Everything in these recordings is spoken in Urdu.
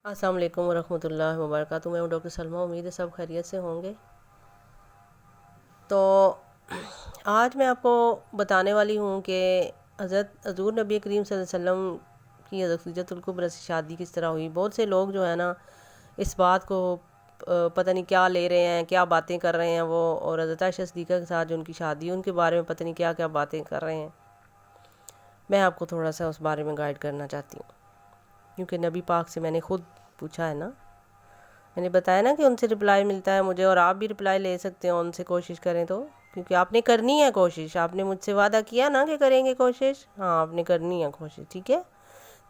السلام علیکم ورحمۃ اللہ وبرکاتہ۔ میں ہوں ڈاکٹر سلمیٰ، امید ہے سب خیریت سے ہوں گے۔ تو آج میں آپ کو بتانے والی ہوں کہ حضور نبی کریم صلی اللہ علیہ وسلم کی حضرت خدیجہ الکبریٰ سے شادی کس طرح ہوئی۔ بہت سے لوگ جو ہے نا اس بات کو پتہ نہیں کیا لے رہے ہیں، کیا باتیں کر رہے ہیں وہ، اور حضرت عائشہ صدیقہ کے ساتھ جو ان کی شادی ان کے بارے میں پتہ نہیں کیا کیا باتیں کر رہے ہیں۔ میں آپ کو تھوڑا سا اس بارے میں گائیڈ کرنا چاہتی ہوں، کیونکہ نبی پاک سے میں نے خود پوچھا ہے نا، میں نے بتایا نا کہ ان سے رپلائی ملتا ہے مجھے، اور آپ بھی رپلائی لے سکتے ہیں ان سے، کوشش کریں تو، کیونکہ آپ نے کرنی ہے کوشش۔ آپ نے مجھ سے وعدہ کیا نا کہ کریں گے کوشش، ہاں آپ نے کرنی ہے کوشش، ٹھیک ہے،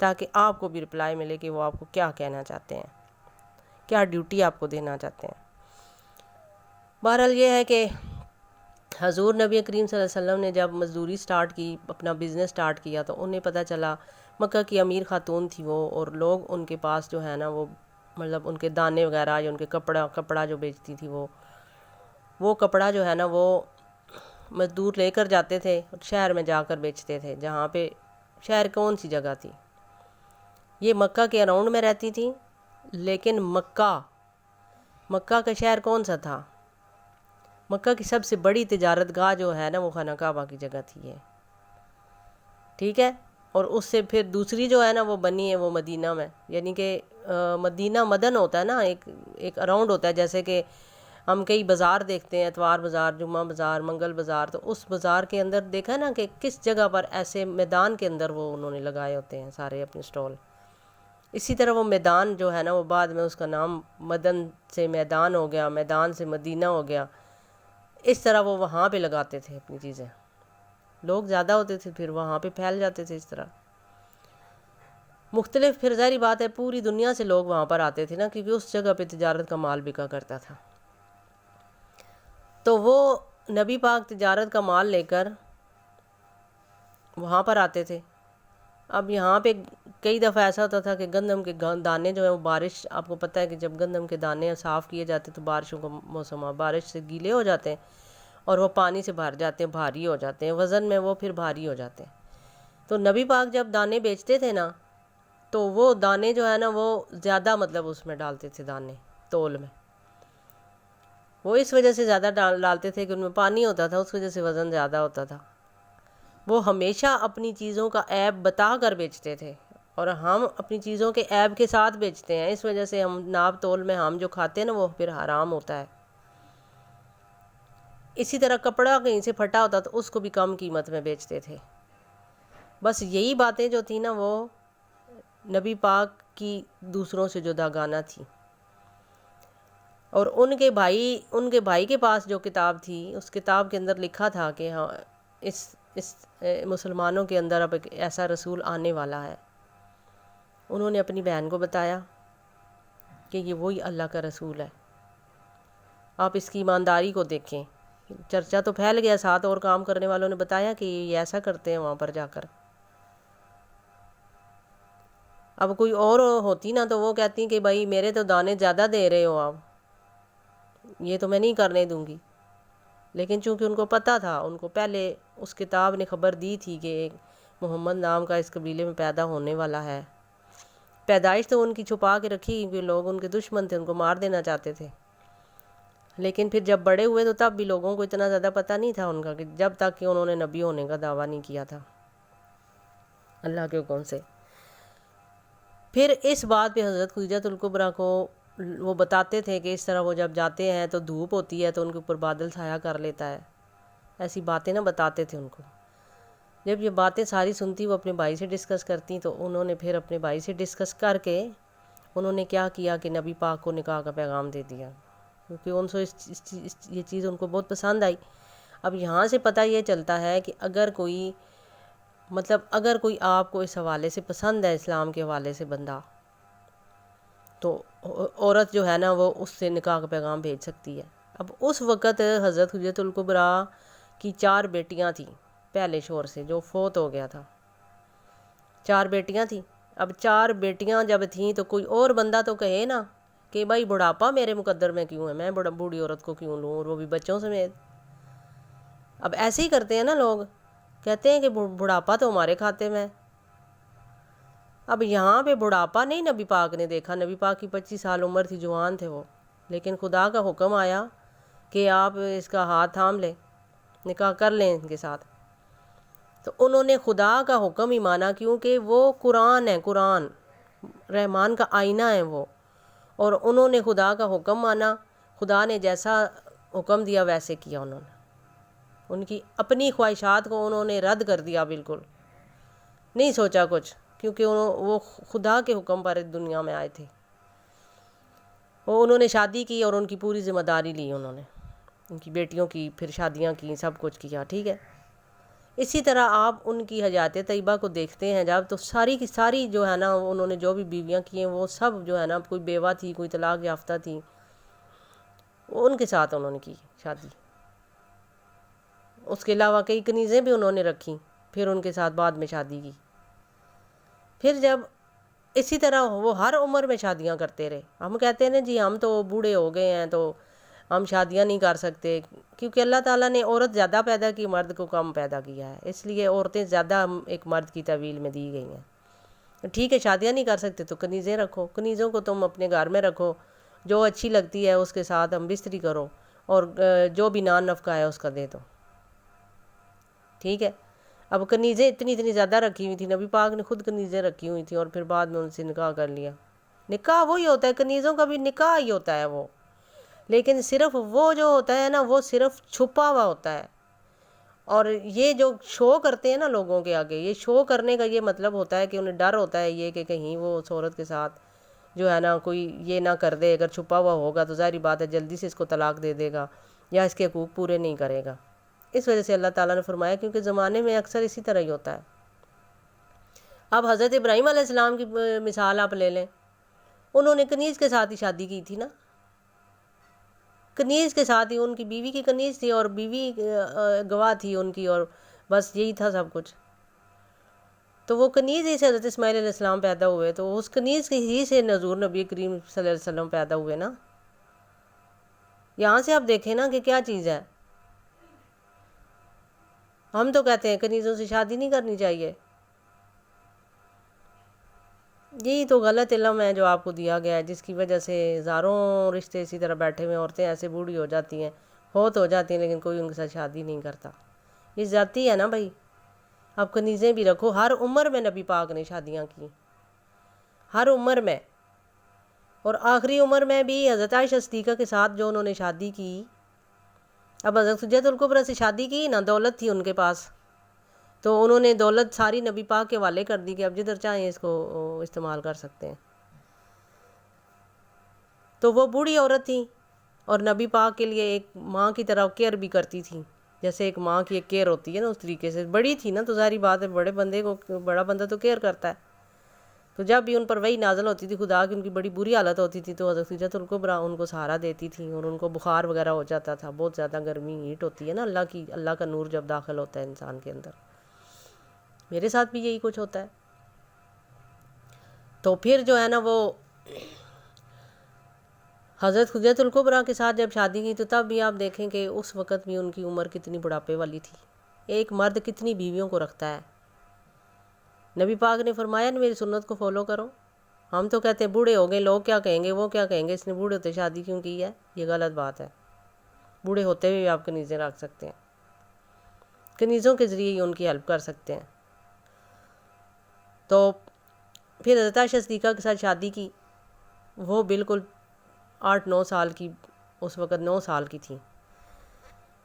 تاکہ آپ کو بھی رپلائی ملے کہ وہ آپ کو کیا کہنا چاہتے ہیں، کیا ڈیوٹی آپ کو دینا چاہتے ہیں۔ بہرحال یہ ہے کہ حضور نبی کریم صلی اللہ علیہ وسلم نے جب مزدوری سٹارٹ کی، اپنا بزنس سٹارٹ کیا، تو انہیں پتہ چلا مکہ کی امیر خاتون تھی وہ، اور لوگ ان کے پاس جو ہے نا وہ مطلب ان کے دانے وغیرہ یا ان کے کپڑا جو بیچتی تھی وہ کپڑا جو ہے نا وہ مزدور لے کر جاتے تھے اور شہر میں جا کر بیچتے تھے، جہاں پہ شہر کون سی جگہ تھی، یہ مکہ کے اراؤنڈ میں رہتی تھی، لیکن مکہ کا شہر کون سا تھا؟ مکہ کی سب سے بڑی تجارت گاہ جو ہے نا وہ خانہ کعبہ کی جگہ تھی یہ، ٹھیک ہے۔ اور اس سے پھر دوسری جو ہے نا وہ بنی ہے وہ مدینہ میں، یعنی کہ مدینہ مدن ہوتا ہے نا، ایک اراؤنڈ ہوتا ہے، جیسے کہ ہم کئی بازار دیکھتے ہیں، اتوار بازار، جمعہ بازار، منگل بازار، تو اس بازار کے اندر دیکھا نا کہ کس جگہ پر ایسے میدان کے اندر وہ انہوں نے لگائے ہوتے ہیں سارے اپنے سٹال۔ اسی طرح وہ میدان جو ہے نا وہ بعد میں اس کا نام مدن سے میدان ہو گیا، میدان سے مدینہ ہو گیا، اس طرح وہ وہاں پہ لگاتے تھے اپنی چیزیں، لوگ زیادہ ہوتے تھے پھر وہاں پہ پھیل جاتے تھے اس طرح مختلف۔ پھر ظاہری بات ہے پوری دنیا سے لوگ وہاں پر آتے تھے نا، کیونکہ اس جگہ پہ تجارت کا مال بکا کرتا تھا، تو وہ نبی پاک تجارت کا مال لے کر وہاں پر آتے تھے۔ اب یہاں پہ کئی دفعہ ایسا ہوتا تھا کہ گندم کے دانے جو ہیں وہ بارش، آپ کو پتہ ہے کہ جب گندم کے دانے صاف کیے جاتے تو بارشوں کا موسم، بارش سے گیلے ہو جاتے ہیں اور وہ پانی سے بھر جاتے ہیں، بھاری ہو جاتے ہیں، وزن میں وہ پھر بھاری ہو جاتے ہیں۔ تو نبی پاک جب دانے بیچتے تھے نا تو وہ دانے جو ہے نا وہ زیادہ مطلب اس میں ڈالتے تھے، دانے تول میں وہ اس وجہ سے زیادہ ڈالتے تھے کہ ان میں پانی ہوتا تھا، اس وجہ سے وزن زیادہ ہوتا تھا۔ وہ ہمیشہ اپنی چیزوں کا عیب بتا کر بیچتے تھے، اور ہم اپنی چیزوں کے عیب کے ساتھ بیچتے ہیں، اس وجہ سے ہم ناب تول میں ہم جو کھاتے ہیں نا وہ پھر حرام ہوتا ہے۔ اسی طرح کپڑا کہیں سے پھٹا ہوتا تو اس کو بھی کم قیمت میں بیچتے تھے۔ بس یہی باتیں جو تھیں نا وہ نبی پاک کی دوسروں سے جداگانہ تھی۔ اور ان کے بھائی کے پاس جو کتاب تھی، اس کتاب کے اندر لکھا تھا کہ ہاں اس مسلمانوں کے اندر اب ایک ایسا رسول آنے والا ہے۔ انہوں نے اپنی بہن کو بتایا کہ یہ وہی اللہ کا رسول ہے، آپ اس کی ایمانداری کو دیکھیں۔ چرچا تو پھیل گیا، ساتھ اور کام کرنے والوں نے بتایا کہ یہ ایسا کرتے ہیں وہاں پر جا کر۔ اب کوئی اور ہوتی نا تو وہ کہتی کہ بھائی میرے تو دانے زیادہ دے رہے ہو آپ، یہ تو میں نہیں کرنے دوں گی۔ لیکن چونکہ ان کو پتہ تھا، ان کو پہلے اس کتاب نے خبر دی تھی کہ ایک محمد نام کا اس قبیلے میں پیدا ہونے والا ہے۔ پیدائش تو ان کی چھپا کے رکھی کیونکہ لوگ ان کے دشمن تھے، ان کو مار دینا چاہتے تھے، لیکن پھر جب بڑے ہوئے تو تب بھی لوگوں کو اتنا زیادہ پتہ نہیں تھا ان کا، کہ جب تک کہ انہوں نے نبی ہونے کا دعویٰ نہیں کیا تھا اللہ کے حکم سے۔ پھر اس بات پہ حضرت خدیجہ الکبریٰ کو وہ بتاتے تھے کہ اس طرح وہ جب جاتے ہیں تو دھوپ ہوتی ہے تو ان کے اوپر بادل سایہ کر لیتا ہے، ایسی باتیں نہ بتاتے تھے ان کو۔ جب یہ باتیں ساری سنتی وہ اپنے بھائی سے ڈسکس کرتی، تو انہوں نے پھر اپنے بھائی سے ڈسکس کر کے انہوں نے کیا کیا کہ نبی پاک کو نکاح کا پیغام دے دیا، کیونکہ ان سے یہ چیز ان کو بہت پسند آئی۔ اب یہاں سے پتہ یہ چلتا ہے کہ اگر کوئی آپ کو اس حوالے سے پسند ہے، اسلام کے حوالے سے بندہ، تو عورت جو ہے نا وہ اس سے نکاح کا پیغام بھیج سکتی ہے۔ اب اس وقت حضرت خدیجہ الکبریٰ کی 4 بیٹیاں تھیں پہلے شوہر سے جو فوت ہو گیا تھا، 4 بیٹیاں تھیں۔ اب 4 بیٹیاں جب تھیں تو کوئی اور بندہ تو کہے نا کہ بھائی بڑھاپا میرے مقدر میں کیوں ہے، میں بوڑھی عورت کو کیوں لوں، اور وہ بھی بچوں سمیت۔ اب ایسے ہی کرتے ہیں نا لوگ، کہتے ہیں کہ بڑھاپا تو ہمارے کھاتے میں، اب یہاں پہ بڑھاپا نہیں نبی پاک نے دیکھا، نبی پاک کی 25 سال عمر تھی، جوان تھے وہ، لیکن خدا کا حکم آیا کہ آپ اس کا ہاتھ تھام لیں، نکاح کر لیں ان کے ساتھ۔ تو انہوں نے خدا کا حکم ہی مانا، کیونکہ وہ قرآن ہے، قرآن رحمان کا آئینہ ہے وہ، اور انہوں نے خدا کا حکم مانا، خدا نے جیسا حکم دیا ویسے کیا انہوں نے، ان کی اپنی خواہشات کو انہوں نے رد کر دیا، بالکل نہیں سوچا کچھ، کیونکہ وہ خدا کے حکم پر دنیا میں آئے تھے۔ وہ انہوں نے شادی کی اور ان کی پوری ذمہ داری لی، انہوں نے ان کی بیٹیوں کی، پھر شادیاں کی، سب کچھ کیا، ٹھیک ہے۔ اسی طرح آپ ان کی حیات طیبہ کو دیکھتے ہیں جب، تو ساری کی ساری جو ہے نا، انہوں نے جو بھی بیویاں کی ہیں وہ سب جو ہے نا، کوئی بیوہ تھی، کوئی طلاق یافتہ تھی، ان کے ساتھ انہوں نے کی شادی۔ اس کے علاوہ کئی کنیزیں بھی انہوں نے رکھی، پھر ان کے ساتھ بعد میں شادی کی۔ پھر جب اسی طرح وہ ہر عمر میں شادیاں کرتے رہے۔ ہم کہتے ہیں نا جی ہم تو بوڑھے ہو گئے ہیں تو ہم شادیاں نہیں کر سکتے، کیونکہ اللہ تعالیٰ نے عورت زیادہ پیدا کی، مرد کو کم پیدا کیا ہے، اس لیے عورتیں زیادہ ایک مرد کی طویل میں دی گئی ہیں۔ ٹھیک ہے، شادیاں نہیں کر سکتے تو کنیزیں رکھو، کنیزوں کو تم اپنے گھر میں رکھو، جو اچھی لگتی ہے اس کے ساتھ ہم بستری کرو، اور جو بھی نان نفقہ ہے اس کا دے دو، ٹھیک ہے۔ اب کنیزیں اتنی زیادہ رکھی ہوئی تھی، نبی پاک نے خود کنیزیں رکھی ہوئی تھیں، اور پھر بعد میں ان سے نکاح کر لیا۔ نکاح وہی ہوتا ہے، کنیزوں کا بھی نکاح ہی ہوتا ہے وہ، لیکن صرف وہ جو ہوتا ہے نا، وہ صرف چھپا ہوا ہوتا ہے۔ اور یہ جو شو کرتے ہیں نا لوگوں کے آگے، یہ شو کرنے کا یہ مطلب ہوتا ہے کہ انہیں ڈر ہوتا ہے یہ کہ کہیں وہ اس عورت کے ساتھ جو ہے نا کوئی یہ نہ کر دے، اگر چھپا ہوا ہوگا تو ظاہری بات ہے جلدی سے اس کو طلاق دے دے گا یا اس کے حقوق پورے نہیں کرے گا۔ اس وجہ سے اللہ تعالیٰ نے فرمایا، کیونکہ زمانے میں اکثر اسی طرح ہی ہوتا ہے۔ اب حضرت ابراہیم علیہ السلام کی مثال آپ لے لیں، انہوں نے کنیز کے ساتھ ہی شادی کی تھی نا، کنیز کے ساتھ ہی، ان کی بیوی کی کنیز تھی اور بیوی گواہ تھی ان کی، اور بس یہی تھا سب کچھ۔ تو وہ کنیز ہی سے حضرت اسماعیل علیہ السلام پیدا ہوئے، تو اس کنیز ہی سے حضور نبی کریم صلی اللہ علیہ وسلم پیدا ہوئے نا۔ یہاں سے آپ دیکھیں نا کہ کیا چیز ہے۔ ہم تو کہتے ہیں کنیزوں سے شادی نہیں کرنی چاہیے، یہی تو غلط علم ہے جو آپ کو دیا گیا ہے، جس کی وجہ سے ہزاروں رشتے اسی طرح بیٹھے ہوئے، عورتیں ایسے بوڑھی ہو جاتی ہیں، فوت ہو جاتی ہیں، لیکن کوئی ان کے ساتھ شادی نہیں کرتا۔ یہ زیادتی ہے نا بھائی۔ اب کنیزیں بھی رکھو، ہر عمر میں نبی پاک نے شادیاں کی، ہر عمر میں، اور آخری عمر میں بھی حضرت عائشہ صدیقہ کے ساتھ جو انہوں نے شادی کی۔ اب حضرت حجۃ الکبریٰ سے شادی کی نا، دولت تھی ان کے پاس، تو انہوں نے دولت ساری نبی پاک کے حوالے کر دی کہ اب جدھر چاہیں اس کو استعمال کر سکتے ہیں۔ تو وہ بوڑھی عورت تھی اور نبی پاک کے لیے ایک ماں کی طرح کیئر بھی کرتی تھی، جیسے ایک ماں کی ایک کیئر ہوتی ہے نا، اس طریقے سے بڑی تھی نا، تو ظاہری بات ہے بڑے بندے کو بڑا بندہ تو کیئر کرتا ہے۔ تو جب بھی ان پر وہی نازل ہوتی تھی خدا کی، ان کی بڑی بری حالت ہوتی تھی، تو حضرت حجۃ الکبریٰ ان کو سہارا دیتی تھی، اور ان کو بخار وغیرہ ہو جاتا تھا، بہت زیادہ گرمی ہیٹ ہوتی ہے نا، اللہ کا نور جب داخل ہوتا ہے انسان کے اندر۔ میرے ساتھ بھی یہی کچھ ہوتا ہے۔ تو پھر جو ہے نا وہ حضرت حجۃ الکبریٰ کے ساتھ جب شادی کی، تو تب بھی آپ دیکھیں کہ اس وقت بھی ان کی عمر کتنی بڑھاپے والی تھی۔ ایک مرد کتنی بیویوں کو رکھتا ہے؟ نبی پاک نے فرمایا نا میری سنت کو فالو کرو۔ ہم تو کہتے ہیں بوڑھے ہو گئے، لوگ کیا کہیں گے، وہ کیا کہیں گے، اس نے بوڑھے ہوتے شادی کیوں کی ہے؟ یہ غلط بات ہے۔ بوڑھے ہوتے ہوئے آپ کنیزیں رکھ سکتے ہیں، کنیزوں کے ذریعے ہی ان کی ہیلپ کر سکتے ہیں۔ تو پھر حضرت عائشہ صدیقہ کے ساتھ شادی کی، وہ بالکل 8-9 سال کی، اس وقت 9 سال کی تھیں۔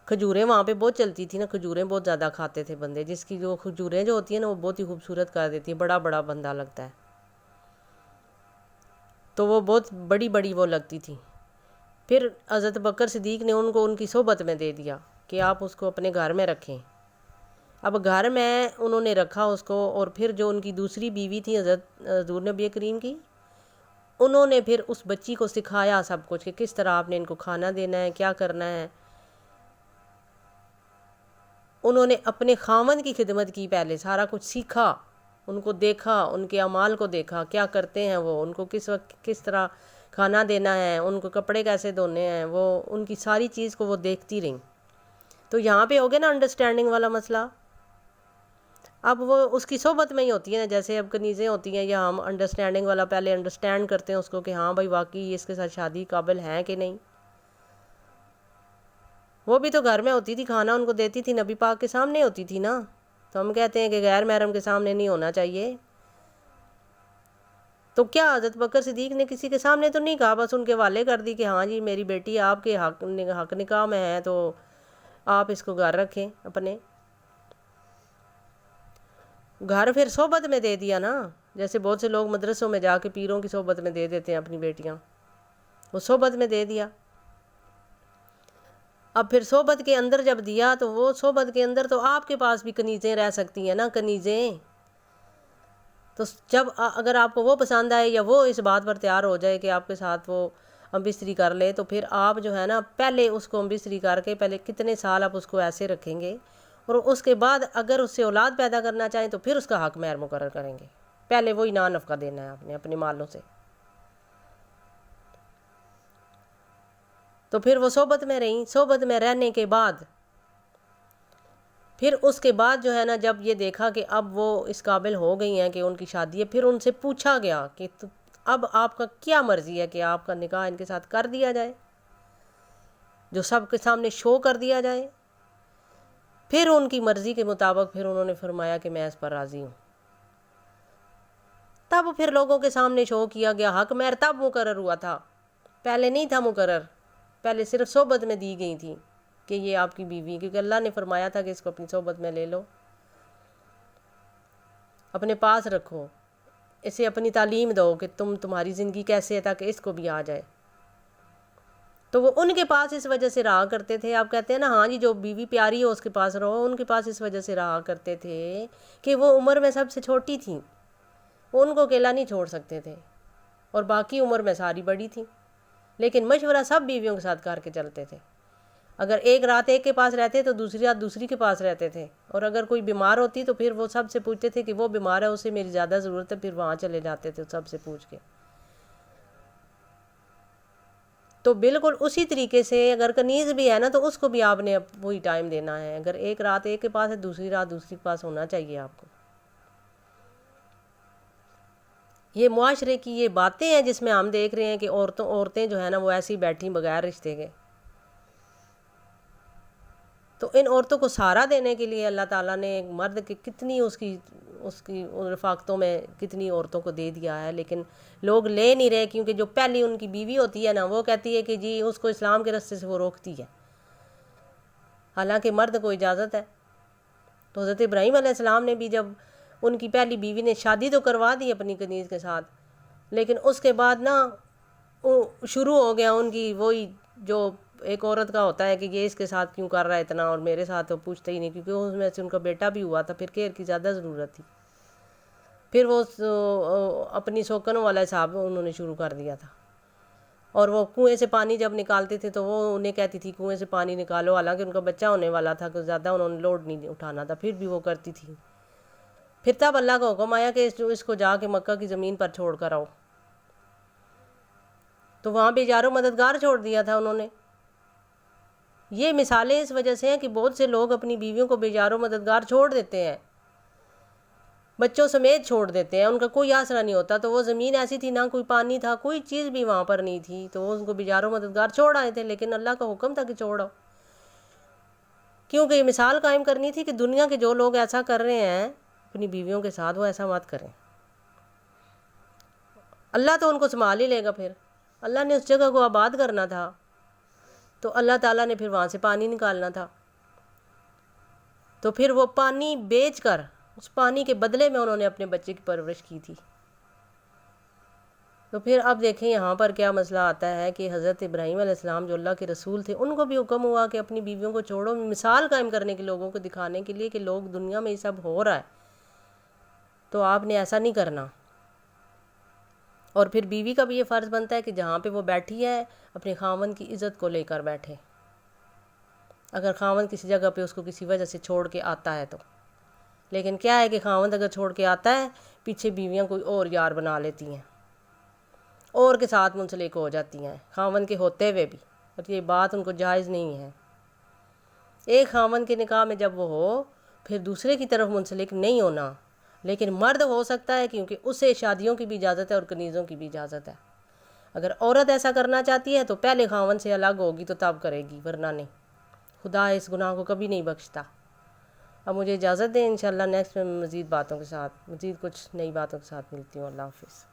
کھجوریں وہاں پہ بہت چلتی تھی نا، کھجوریں بہت زیادہ کھاتے تھے بندے، جس کی جو کھجوریں جو ہوتی ہیں نا وہ بہت ہی خوبصورت کر دیتی ہیں، بڑا بڑا بندہ لگتا ہے، تو وہ بہت بڑی بڑی وہ لگتی تھی۔ پھر حضرت بکر صدیق نے ان کو ان کی صحبت میں دے دیا کہ آپ اس کو اپنے گھر میں رکھیں۔ اب گھر میں انہوں نے رکھا اس کو، اور پھر جو ان کی دوسری بیوی تھی حضرت حضور نبی کریم کی، انہوں نے پھر اس بچی کو سکھایا سب کچھ کہ کس طرح آپ نے ان کو کھانا دینا ہے، کیا کرنا ہے۔ انہوں نے اپنے خاوند کی خدمت کی، پہلے سارا کچھ سیکھا، ان کو دیکھا، ان کے اعمال کو دیکھا، کیا کرتے ہیں وہ، ان کو کس وقت کس طرح کھانا دینا ہے، ان کو کپڑے کیسے دھونے ہیں، وہ ان کی ساری چیز کو وہ دیکھتی رہیں۔ تو یہاں پہ ہو گیا نا انڈرسٹینڈنگ والا مسئلہ۔ اب وہ اس کی صحبت میں ہی ہوتی ہے نا، جیسے اب کنیزیں ہوتی ہیں یا ہم انڈرسٹینڈنگ والا پہلے انڈرسٹینڈ کرتے ہیں اس کو کہ ہاں بھائی واقعی اس کے ساتھ شادی قابل ہیں کہ نہیں۔ وہ بھی تو گھر میں ہوتی تھی، کھانا ان کو دیتی تھی، نبی پاک کے سامنے ہوتی تھی نا، تو ہم کہتے ہیں کہ غیر محرم کے سامنے نہیں ہونا چاہیے۔ تو کیا حضرت بکر صدیق نے کسی کے سامنے تو نہیں کہا، بس ان کے حوالے کر دی کہ ہاں جی میری بیٹی آپ کے حق نکاح میں ہے تو آپ اس کو گھر رکھیں اپنے گھر۔ پھر صحبت میں دے دیا نا، جیسے بہت سے لوگ مدرسوں میں جا کے پیروں کی صحبت میں دے دیتے ہیں اپنی بیٹیاں، وہ صحبت میں دے دیا۔ اب پھر صحبت کے اندر جب دیا تو وہ صحبت کے اندر تو آپ کے پاس بھی کنیزیں رہ سکتی ہیں نا، کنیزیں۔ تو جب اگر آپ کو وہ پسند آئے یا وہ اس بات پر تیار ہو جائے کہ آپ کے ساتھ وہ ہم بستری کر لے، تو پھر آپ جو ہے نا پہلے اس کو ہم بستری کر کے پہلے کتنے سال آپ اس کو ایسے رکھیں گے، اور اس کے بعد اگر اس سے اولاد پیدا کرنا چاہیں تو پھر اس کا حق مہر مقرر کریں گے۔ پہلے وہی نفقہ دینا ہے آپ نے اپنے مالوں سے۔ تو پھر وہ صحبت میں رہیں، صحبت میں رہنے کے بعد پھر اس کے بعد جو ہے نا جب یہ دیکھا کہ اب وہ اس قابل ہو گئی ہیں کہ ان کی شادی ہے، پھر ان سے پوچھا گیا کہ اب آپ کا کیا مرضی ہے کہ آپ کا نکاح ان کے ساتھ کر دیا جائے، جو سب کے سامنے شو کر دیا جائے۔ پھر ان کی مرضی کے مطابق پھر انہوں نے فرمایا کہ میں اس پر راضی ہوں۔ تب پھر لوگوں کے سامنے شو کیا گیا، حق مہر تب مقرر ہوا تھا، پہلے نہیں تھا مقرر، پہلے صرف صحبت میں دی گئی تھی کہ یہ آپ کی بیوی، کیونکہ اللہ نے فرمایا تھا کہ اس کو اپنی صحبت میں لے لو، اپنے پاس رکھو، اسے اپنی تعلیم دو کہ تمہاری زندگی کیسے ہے تاکہ اس کو بھی آ جائے۔ تو وہ ان کے پاس اس وجہ سے رہا کرتے تھے۔ آپ کہتے ہیں نا ہاں جی جو بیوی پیاری ہو اس کے پاس رہو، ان کے پاس اس وجہ سے رہا کرتے تھے کہ وہ عمر میں سب سے چھوٹی تھیں، ان کو اکیلا نہیں چھوڑ سکتے تھے، اور باقی عمر میں ساری بڑی تھیں، لیکن مشورہ سب بیویوں کے ساتھ کر کے چلتے تھے۔ اگر ایک رات ایک کے پاس رہتے تو دوسری رات دوسری کے پاس رہتے تھے، اور اگر کوئی بیمار ہوتی تو پھر وہ سب سے پوچھتے تھے کہ وہ بیمار ہے اسے میری زیادہ ضرورت ہے، پھر وہاں چلے جاتے تھے سب سے پوچھ کے۔ تو بالکل اسی طریقے سے اگر کنیز بھی ہے نا تو اس کو بھی آپ نے وہی ٹائم دینا ہے، اگر ایک رات ایک کے پاس ہے دوسری رات دوسری کے پاس ہونا چاہیے آپ کو۔ یہ معاشرے کی یہ باتیں ہیں جس میں ہم دیکھ رہے ہیں کہ عورتیں جو ہیں نا وہ ایسی بیٹھی بغیر رشتے کے۔ تو ان عورتوں کو سہارا دینے کے لیے اللہ تعالیٰ نے ایک مرد کی کتنی اس کی رفاقتوں میں کتنی عورتوں کو دے دیا ہے، لیکن لوگ لے نہیں رہے، کیونکہ جو پہلی ان کی بیوی ہوتی ہے نا وہ کہتی ہے کہ جی اس کو اسلام کے راستے سے وہ روکتی ہے، حالانکہ مرد کو اجازت ہے۔ تو حضرت ابراہیم علیہ السلام نے بھی جب ان کی پہلی بیوی نے شادی تو کروا دی اپنی کنیز کے ساتھ، لیکن اس کے بعد نا شروع ہو گیا ان کی وہی جو ایک عورت کا ہوتا ہے کہ یہ اس کے ساتھ کیوں کر رہا ہے اتنا، اور میرے ساتھ تو پوچھتا ہی نہیں، کیونکہ اس میں سے ان کا بیٹا بھی ہوا تھا، پھر کیئر کی زیادہ ضرورت تھی۔ پھر وہ اپنی سوکنوں والا حساب انہوں نے شروع کر دیا تھا، اور وہ کنویں سے پانی جب نکالتے تھے تو وہ انہیں کہتی تھی کنویں سے پانی نکالو، حالانکہ ان کا بچہ ہونے والا تھا کہ زیادہ انہوں نے لوڈ نہیں اٹھانا تھا، پھر بھی وہ کرتی تھی۔ پھر تب اللہ کا حکم آیا کہ اس کو جا کے مکہ کی زمین پر چھوڑ کر آؤ، تو وہاں بھی یارو مددگار چھوڑ دیا تھا انہوں نے۔ یہ مثالیں اس وجہ سے ہیں کہ بہت سے لوگ اپنی بیویوں کو بے یار و مددگار چھوڑ دیتے ہیں، بچوں سمیت چھوڑ دیتے ہیں، ان کا کوئی آسرا نہیں ہوتا۔ تو وہ زمین ایسی تھی، نہ کوئی پانی تھا، کوئی چیز بھی وہاں پر نہیں تھی، تو وہ ان کو بے یار و مددگار چھوڑ آئے تھے، لیکن اللہ کا حکم تھا کہ چھوڑو، کیونکہ یہ مثال قائم کرنی تھی کہ دنیا کے جو لوگ ایسا کر رہے ہیں اپنی بیویوں کے ساتھ وہ ایسا مت کریں، اللہ تو ان کو سنبھال ہی لے گا۔ پھر اللہ نے اس جگہ کو آباد کرنا تھا، تو اللہ تعالیٰ نے پھر وہاں سے پانی نکالنا تھا، تو پھر وہ پانی بیچ کر اس پانی کے بدلے میں انہوں نے اپنے بچے کی پرورش کی تھی۔ تو پھر اب دیکھیں یہاں پر کیا مسئلہ آتا ہے کہ حضرت ابراہیم علیہ السلام جو اللہ کے رسول تھے، ان کو بھی حکم ہوا کہ اپنی بیویوں کو چھوڑو، مثال قائم کرنے کے لوگوں کو دکھانے کے لیے کہ لوگ دنیا میں یہ سب ہو رہا ہے تو آپ نے ایسا نہیں کرنا۔ اور پھر بیوی کا بھی یہ فرض بنتا ہے کہ جہاں پہ وہ بیٹھی ہے اپنے خاوند کی عزت کو لے کر بیٹھے، اگر خاوند کسی جگہ پہ اس کو کسی وجہ سے چھوڑ کے آتا ہے تو۔ لیکن کیا ہے کہ خاوند اگر چھوڑ کے آتا ہے پیچھے بیویاں کوئی اور یار بنا لیتی ہیں، اور کے ساتھ منسلک ہو جاتی ہیں خاوند کے ہوتے ہوئے بھی، اور یہ بات ان کو جائز نہیں ہے۔ ایک خاوند کے نکاح میں جب وہ ہو پھر دوسرے کی طرف منسلک نہیں ہونا، لیکن مرد ہو سکتا ہے کیونکہ اسے شادیوں کی بھی اجازت ہے اور کنیزوں کی بھی اجازت ہے۔ اگر عورت ایسا کرنا چاہتی ہے تو پہلے خاوند سے الگ ہوگی تو تب کرے گی، ورنہ نہیں۔ خدا اس گناہ کو کبھی نہیں بخشتا۔ اب مجھے اجازت دیں، انشاءاللہ نیکسٹ میں مزید باتوں کے ساتھ، مزید کچھ نئی باتوں کے ساتھ ملتی ہوں۔ اللہ حافظ۔